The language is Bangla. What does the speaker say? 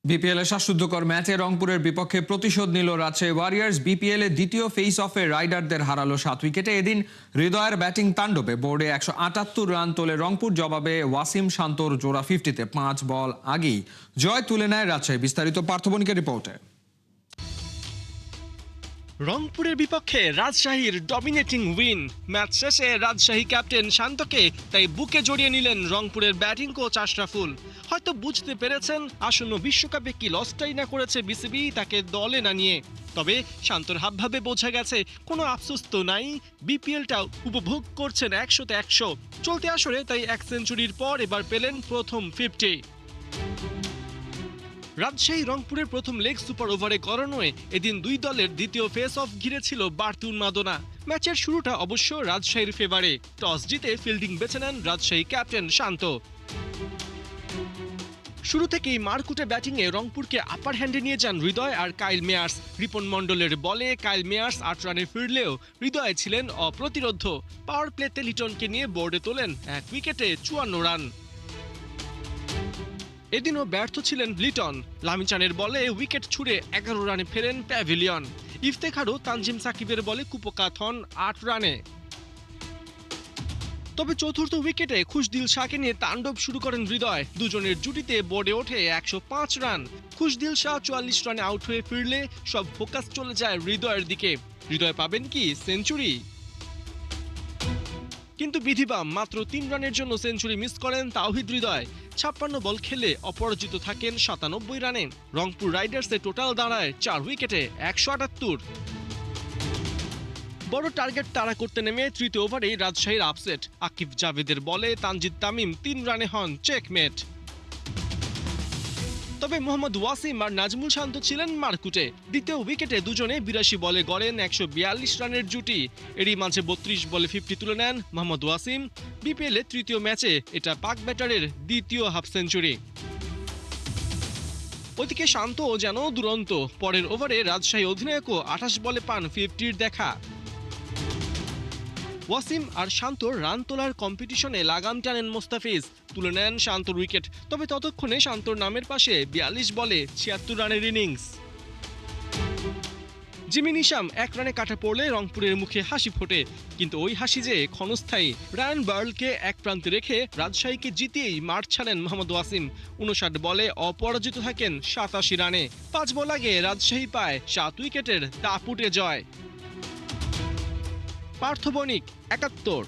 বিপিএল এ শ্বাসরুদ্ধকর ম্যাচে রংপুরের বিপক্ষে প্রতিশোধ নিল রাজশাহী ওয়ারিয়র্স। বিপিএল এ দ্বিতীয় ফেস অফে রাইডারদের হারালো 7 উইকেটে। এদিন হৃদয়ের ব্যাটিং তাণ্ডবে বোর্ডে 178 রান তোলে রংপুর। জবাবে ওয়াসিম শান্তর জোড়া 50-তে 5 বল আগেই জয় তুলে নেয় রাজশাহী। বিস্তারিত পার্থবণিকের রিপোর্টে। রংপুরের বিপক্ষে রাজশাহীর ডমিনেটিং উইন। ম্যাচ শেষে রাজশাহী ক্যাপ্টেন শান্তকে তাই বুকে জড়িয়ে নিলেন রংপুরের ব্যাটিং কোচ আশরাফুল। হয়তো বুঝতে পেরেছেন আসন্ন বিশ্বকাপে কি লসটাই না করেছে বিসিবি তাকে দলে না নিয়ে। তবে শান্তর হাবভাবে বোঝা গেছে কোনো আফসোস তো নাই, বিপিএলটাও উপভোগ করছেন 100-তে 100। চলতি আসরে তাই 1 সেঞ্চুরির পর এবার পেলেন প্রথম 50। রাজশাহী রংপুরের প্রথম লেগ সুপার ওভারে গড়ানোয় এদিন দুই দলের দ্বিতীয় ফেস অফ ঘিরেছিল বাড়তি উন্মাদনা। ম্যাচের শুরুটা অবশ্য রাজশাহীর ফেভারে। টস জিতে ফিল্ডিং বেছে নেন রাজশাহী ক্যাপ্টেন শান্ত। শুরু থেকেই মারকুটে ব্যাটিংয়ে রংপুরকে আপার হ্যান্ডে নিয়ে যান হৃদয় আর কাইল মেয়ার্স। রিপন মন্ডলের বলে কাইল মেয়ার্স 8 রানে ফিরলেও হৃদয় ছিলেন অপ্রতিরোধ্য। পাওয়ার প্লেতে লিটনকে নিয়ে বোর্ডে তোলেন 1 উইকেটে 54 রান। এদিনও ব্যর্থ ছিলেন লিটন। লামিচানের বলে উইকেট ছুড়ে 11 রানে ফেরেন প্যাভিলিয়ন। ইফতেখারও তানজিম সাকিবের বলে কুপকাত হন 8 রানে। তবে চতুর্থ উইকেটে খুশদিল শাহকে নিয়ে তাণ্ডব শুরু করেন হৃদয়। দুজনের জুটিতে বোর্ডে ওঠে 105 রান। খুশদিল শাহ 44 রানে আউট হয়ে ফিরলে সব ফোকাস চলে যায় হৃদয়ের দিকে। হৃদয় পাবেন কি সেঞ্চুরি? কিন্তু বিধিবাম মাত্র 3 রানের জন্য সেঞ্চুরি মিস করেন তাওহিদ হৃদয়। 56 বল খেলে অপরাজিত থাকেন 97 রানে। রংপুর রাইডার্সে টোটাল দাঁড়ায় 4 উইকেটে 178। বড় টার্গেট তাড়া করতে নেমে তৃতীয় ওভারেই রাজশাহীর আপসেট। আকিব জাভেদের বলে তানজিদ তামিম 3 রানে হন চেকমেট। তবে মোহাম্মদ ওয়াসিম আর নাজমুল শান্ত ছিলেন মারকুটে। দ্বিতীয় উইকেটে দুজনে 82 বলে গড়েন 142 রানের জুটি। এরই মাঝে 32 বলে 50 তুলে নেন মোহাম্মদ ওয়াসিম। বিপিএল এ তৃতীয় ম্যাচে এটা পাক ব্যাটারের দ্বিতীয় হাফ সেঞ্চুরি। ওদিকে শান্তও যেন দুরন্ত। পরের ওভারে রাজশাহী অধিনায়কও 28 বলে পান 50-র দেখা। ওয়াসিম আর শান্তর রান তোলার কম্পিটিশনে লাগাম টানেন মোস্তাফিজ। তুলে নেন শান্তর উইকেট। তবে ততক্ষণে শান্তর নামের পাশে 42 বলে 76 রানের ইনিংস। জিমি নিশাম 1 রানে কাটা পড়লে রংপুরের মুখে হাসি ফোটে। কিন্তু ওই হাসি যে ক্ষণস্থায়ী। রায়ান বার্লকে এক প্রান্তে রেখে রাজশাহীকে জিতিয়েই মাঠ ছাড়েন মোহাম্মদ ওয়াসিম। 59 বলে অপরাজিত থাকেন 87 রানে। 5 বল আগে রাজশাহী পায় 7 উইকেটের দাপুটে জয়। পার্থ বণিক, 71।